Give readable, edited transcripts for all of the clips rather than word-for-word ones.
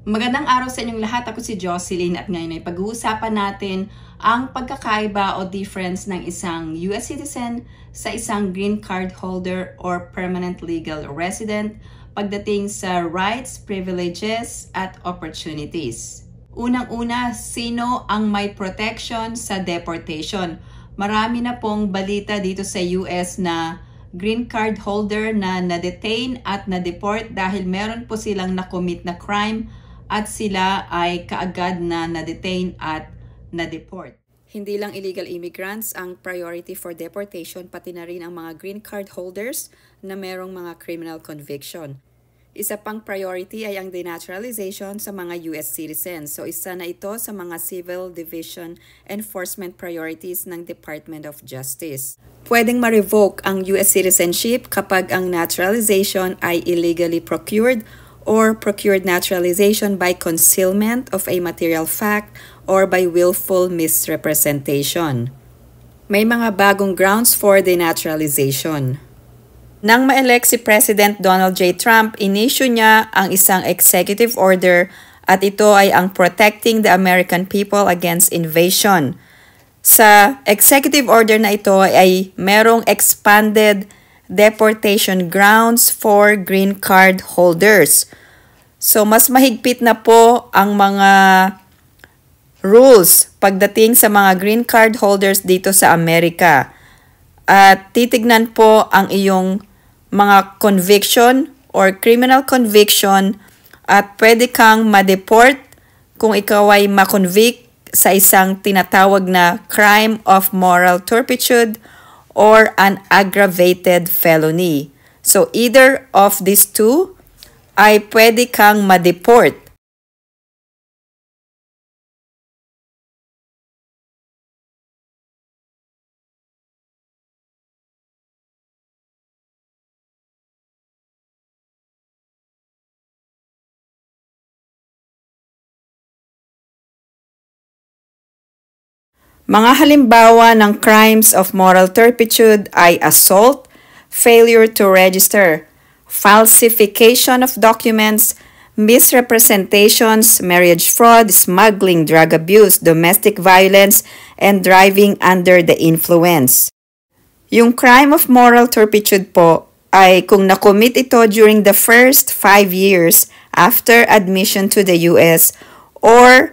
Magandang araw sa inyong lahat. Ako si Jocelyn at ngayon ay pag-uusapan natin ang pagkakaiba o difference ng isang US citizen sa isang green card holder or permanent legal resident pagdating sa rights, privileges at opportunities. Unang-una, sino ang may protection sa deportation? Marami na pong balita dito sa US na green card holder na na-detain at na-deport dahil meron po silang na-commit na crime at sila ay kaagad na na-detain at na-deport. Hindi lang illegal immigrants ang priority for deportation, pati na rin ang mga green card holders na merong mga criminal conviction. Isa pang priority ay ang denaturalization sa mga US citizens. So isa na ito sa mga civil division enforcement priorities ng Department of Justice. Pwedeng ma-revoke ang US citizenship kapag ang naturalization ay illegally procured or procured naturalization by concealment of a material fact or by willful misrepresentation. May mga bagong grounds for denaturalization. Nang ma-elect si President Donald J. Trump, inisyu niya ang isang executive order at ito ay ang Protecting the American People Against Invasion. Sa executive order na ito ay merong expanded deportation grounds for green card holders. So mas mahigpit na po ang mga rules pagdating sa mga green card holders dito sa Amerika. At titignan po ang iyong mga conviction or criminal conviction at pwede kang ma-deport kung ikaw ay ma-convict sa isang tinatawag na crime of moral turpitude or an aggravated felony. So either of these two ay pwede kang ma-deport. Mga halimbawa ng crimes of moral turpitude ay assault, failure to register, falsification of documents, misrepresentations, marriage fraud, smuggling, drug abuse, domestic violence, and driving under the influence. Yung crime of moral turpitude po ay kung nakomit ito during the first 5 years after admission to the US or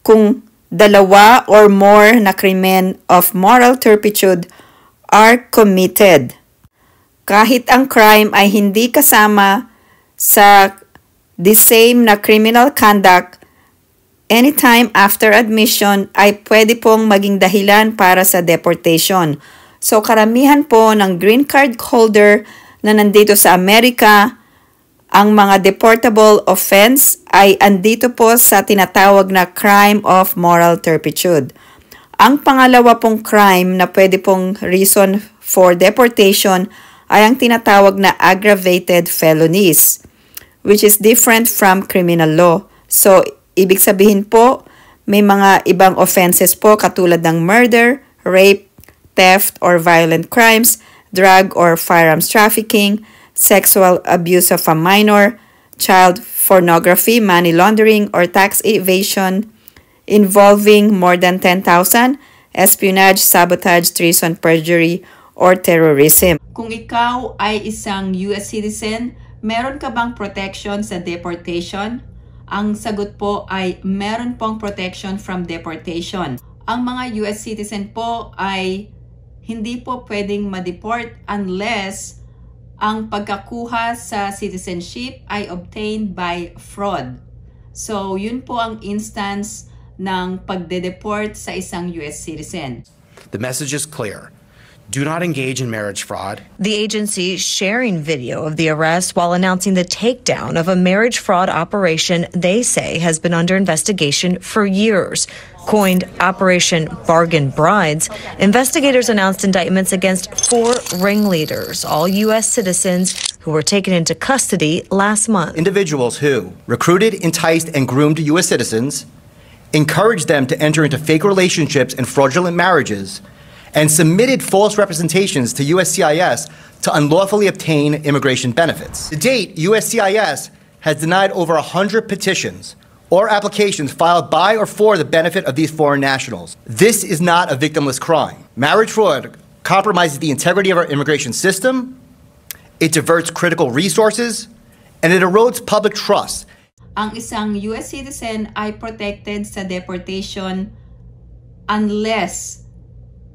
kung dalawa or more na krimen of moral turpitude are committed. Kahit ang crime ay hindi kasama sa the same na criminal conduct, anytime after admission ay pwede pong maging dahilan para sa deportation. So karamihan po ng green card holder na nandito sa Amerika, ang mga deportable offense ay andito po sa tinatawag na crime of moral turpitude. Ang pangalawa pong crime na pwede pong reason for deportation ay ang tinatawag na aggravated felonies, which is different from criminal law. So, ibig sabihin po, may mga ibang offenses po katulad ng murder, rape, theft or violent crimes, drug or firearms trafficking, sexual abuse of a minor, child pornography, money laundering, or tax evasion involving more than 10,000, espionage, sabotage, treason, perjury, or terrorism. Kung ikaw ay isang US citizen, meron ka bang protection sa deportation? Ang sagot po ay meron pong protection from deportation. Ang mga US citizen po ay hindi po pwedeng ma-deport unless ang pagkakuha sa citizenship ay obtained by fraud. So, yun po ang instance ng pagde-deport sa isang US citizen. The message is clear. Do not engage in marriage fraud. The agency sharing video of the arrest while announcing the takedown of a marriage fraud operation they say has been under investigation for years. Coined Operation Bargain Brides, investigators announced indictments against 4 ringleaders, all U.S. citizens who were taken into custody last month. Individuals who recruited, enticed, and groomed U.S. citizens, encouraged them to enter into fake relationships and fraudulent marriages, and submitted false representations to USCIS to unlawfully obtain immigration benefits. To date, USCIS has denied over 100 petitions or applications filed by or for the benefit of these foreign nationals. This is not a victimless crime. Marriage fraud compromises the integrity of our immigration system, it diverts critical resources, and it erodes public trust. Ang isang US citizen ay protected sa deportation unless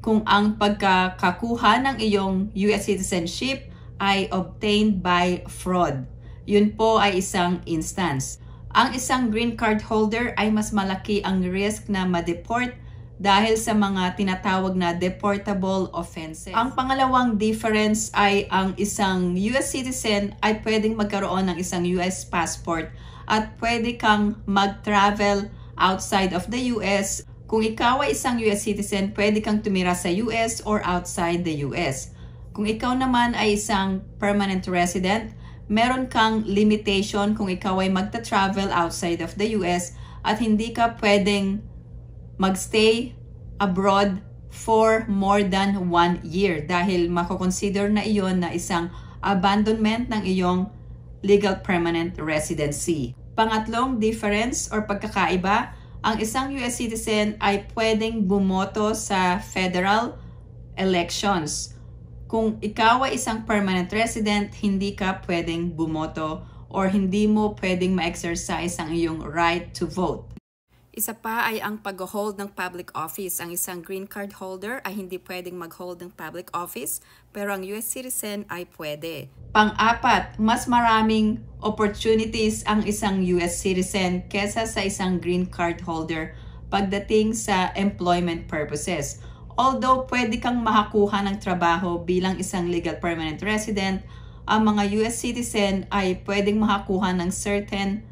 kung ang pagkakakuha ng iyong US citizenship ay obtained by fraud. Yun po ay isang instance. Ang isang green card holder ay mas malaki ang risk na ma-deport dahil sa mga tinatawag na deportable offenses. Ang pangalawang difference ay ang isang US citizen ay pwedeng magkaroon ng isang US passport at pwede kang mag-travel outside of the US. Kung ikaw ay isang US citizen, pwede kang tumira sa US or outside the US. Kung ikaw naman ay isang permanent resident, meron kang limitation kung ikaw ay magta-travel outside of the US at hindi ka pwedeng magstay abroad for more than 1 year dahil mako-consider na iyon na isang abandonment ng iyong legal permanent residency. Pangatlong difference or pagkakaiba, ang isang US citizen ay pwedeng bumoto sa federal elections. Kung ikaw ay isang permanent resident, hindi ka pwedeng bumoto or hindi mo pwedeng ma-exercise ang iyong right to vote. Isa pa ay ang pag-hold ng public office. Ang isang green card holder ay hindi pwedeng mag-hold ng public office, pero ang US citizen ay pwede. Pang-apat, mas maraming opportunities ang isang US citizen kesa sa isang green card holder pagdating sa employment purposes. Although pwede kang makakuha ng trabaho bilang isang legal permanent resident, ang mga US citizen ay pwedeng makakuha ng certain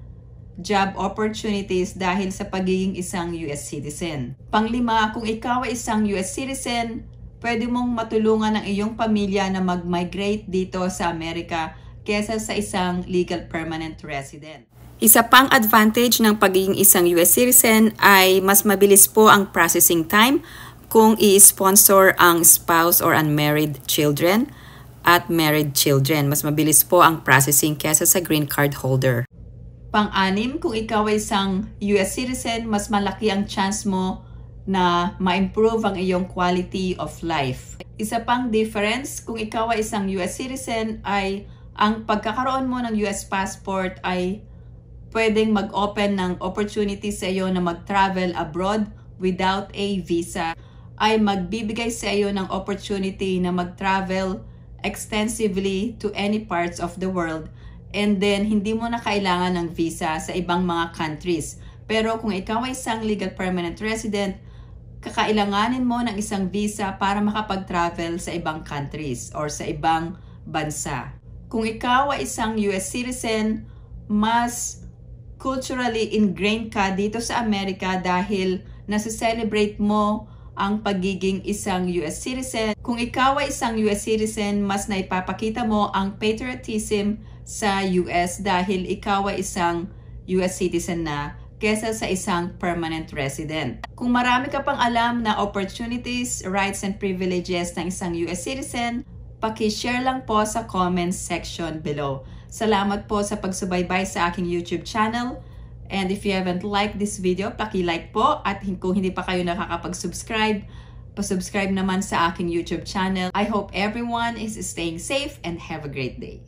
job opportunities dahil sa pagiging isang US citizen. Panglima, kung ikaw ay isang US citizen, pwede mong matulungan ang iyong pamilya na mag-migrate dito sa Amerika kesa sa isang legal permanent resident. Isa pang advantage ng pagiging isang US citizen ay mas mabilis po ang processing time kung i-sponsor ang spouse or unmarried children at married children. Mas mabilis po ang processing kesa sa green card holder. Pang-anim, kung ikaw ay isang US citizen, mas malaki ang chance mo na ma-improve ang iyong quality of life. Isa pang difference, kung ikaw ay isang US citizen, ay ang pagkakaroon mo ng US passport ay pwedeng mag-open ng opportunity sa iyo na mag-travel abroad without a visa, ay magbibigay sa iyo ng opportunity na mag-travel extensively to any parts of the world. And then, hindi mo na kailangan ng visa sa ibang mga countries. Pero kung ikaw ay isang legal permanent resident, kakailanganin mo ng isang visa para makapag-travel sa ibang countries or sa ibang bansa. Kung ikaw ay isang US citizen, mas culturally ingrained ka dito sa Amerika dahil nasa-celebrate mo ang pagiging isang US citizen. Kung ikaw ay isang US citizen, mas naipapakita mo ang patriotism sa US dahil ikaw ay isang US citizen na kesa sa isang permanent resident. Kung marami ka pang alam na opportunities, rights, and privileges ng isang US citizen, paki-share lang po sa comments section below. Salamat po sa pagsubaybay sa aking YouTube channel. And if you haven't liked this video, paki-like po. At kung hindi pa kayo nakakapag-subscribe, pa-subscribe naman sa aking YouTube channel. I hope everyone is staying safe and have a great day.